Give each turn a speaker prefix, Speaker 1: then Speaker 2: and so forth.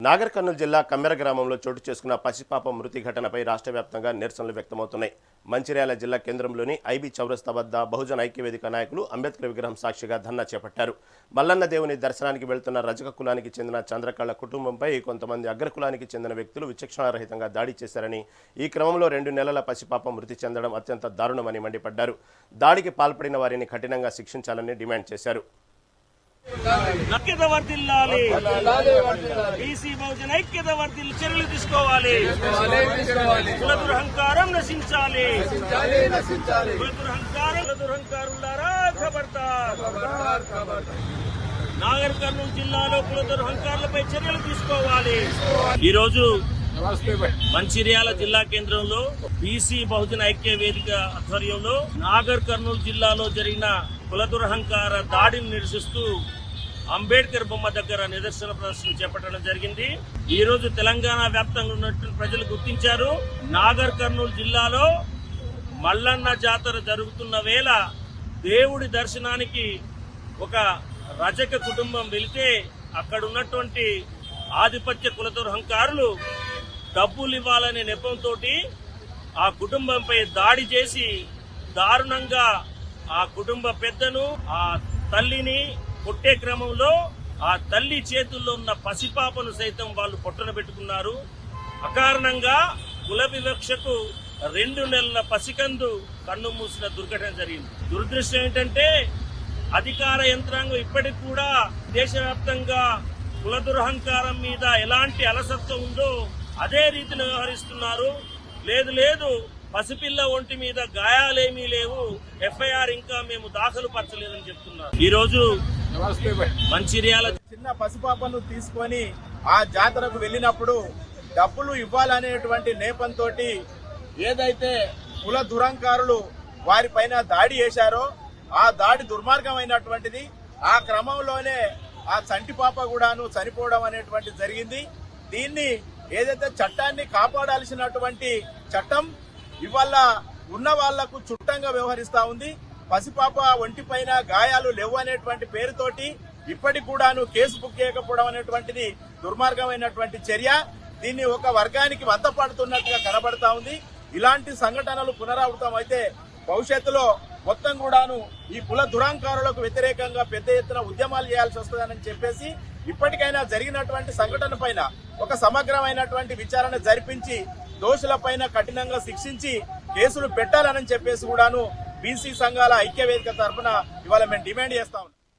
Speaker 1: నాగర్ కర్నూలు జిల్లా కమ్మెర గ్రామంలో చోటు చేసుకున్న పసిపాప మృతి ఘటనపై రాష్ట్ర వ్యాప్తంగా నిరసనలు వ్యక్తమవుతున్నాయి. మంచిర్యాల జిల్లా కేంద్రంలోని ఐబీ చౌరస్తా వద్ద బహుజన ఐక్యవేదిక నాయకులు అంబేద్కర్ విగ్రహం సాక్షిగా ధర్నా చేపట్టారు. మల్లన్న దేవుని దర్శనానికి వెళ్తున్న రజక కులానికి చెందిన చంద్రకళ కుటుంబంపై కొంతమంది అగ్రకులానికి చెందిన వ్యక్తులు విచక్షణారహితంగా దాడి చేశారని, ఈ క్రమంలో 2 నెలల పసిపాప మృతి చెందడం అత్యంత దారుణమని మండిపడ్డారు. దాడికి పాల్పడిన వారిని కఠినంగా శిక్షించాలని డిమాండ్ చేశారు.
Speaker 2: బీసీ బహుజన ఐక్యత వర్ధిల్లాలి, చర్యలు తీసుకోవాలి. కుల దురహంకారం నశించాలి. కుల దురహంకారులారా ఖబర్దార్. నాగర్ కర్నూలు జిల్లాలో కుల దురహంకారులపై చర్యలు తీసుకోవాలి. ఈ రోజు మంచిర్యాల జిల్లా కేంద్రంలో బీసీ బహుజన ఐక్య వేదిక ఆధ్వర్యంలో నాగర్ కర్నూలు జిల్లాలో జరిగిన కుల దురహంకార దాడిని నిరసిస్తూ అంబేద్కర్ బొమ్మ దగ్గర నిదర్శన ప్రదర్శన చేపట్టడం జరిగింది. ఈ రోజు తెలంగాణ వ్యాప్తంగా ఉన్నటువంటి ప్రజలు గుర్తించారు. నాగర్ కర్నూలు జిల్లాలో మల్లన్న జాతర జరుగుతున్న వేళ దేవుడి దర్శనానికి ఒక రజక కుటుంబం వెళితే అక్కడ ఉన్నటువంటి ఆధిపత్య కుల దురహంకారులు డబ్బులు ఇవ్వాలనే నెపంతో ఆ కుటుంబంపై దాడి చేసి దారుణంగా ఆ కుటుంబ పెద్దను, ఆ తల్లిని కొట్టే క్రమంలో ఆ తల్లి చేతుల్లో ఉన్న పసిపాపను సైతం వాళ్ళు పొట్టన పెట్టుకున్నారు. అకారణంగా కుల వివక్షకు 2 నెలల పసికందు కన్ను మూసిన దుర్ఘటన జరిగింది. దురదృష్టం ఏంటంటే అధికార యంత్రాంగం ఇప్పటికి కూడా దేశవ్యాప్తంగా కుల దురహంకారం మీద ఎలాంటి అలసత్వం ఉందో అదే రీతిలో వ్యవహరిస్తున్నారు. లేదు పసిపిల్ల ఒంటి మీద గాయాలేమీ లేవు, ఎఫ్ఐఆర్ ఇంకా మేము దాఖలు పరచలేదని చెప్తున్నారు. ఈ రోజు మంచిర్యాల
Speaker 3: చిన్న పసిపాపను తీసుకొని ఆ జాతరకు వెళ్ళినప్పుడు డబ్బులు ఇవ్వాలనేటువంటి నేపంతో ఏదైతే కుల దురహంకారులు వారిపైన దాడి చేశారో ఆ దాడి దుర్మార్గమైనటువంటిది. ఆ క్రమంలోనే ఆ చంటి పాప కూడాను చనిపోవడం అనేటువంటి జరిగింది. దీన్ని ఏదైతే చట్టాన్ని కాపాడాల్సినటువంటి చట్టం ఇవాళ ఉన్న వాళ్లకు చుట్టంగా వ్యవహరిస్తా ఉంది. పసిపాప ఒంటిపైన గాయాలు లేవు అనేటువంటి పేరుతోటి ఇప్పటికి కూడాను కేసు బుక్ చేయకపోవడం అనేటువంటిది దుర్మార్గమైనటువంటి చర్య. దీన్ని ఒక వర్గానికి వంతపడుతున్నట్టుగా కనబడతా ఉంది. ఇలాంటి సంఘటనలు పునరావృతం అయితే భవిష్యత్తులో మొత్తం కూడాను ఈ కుల దురహంకారులకు వ్యతిరేకంగా పెద్ద ఎత్తున ఉద్యమాలు చేయాల్సి వస్తుందని చెప్పేసి ఇప్పటికైనా జరిగినటువంటి సంఘటన పైన ఒక సమగ్రమైనటువంటి విచారణ జరిపించి దోషులపైన కఠినంగా శిక్షించి కేసులు పెట్టాలని చెప్పేసి కూడాను బీసీ సంఘాల ఐక్యవేదిక తరఫున ఇవాళ మేము డిమాండ్ చేస్తా ఉన్నాం.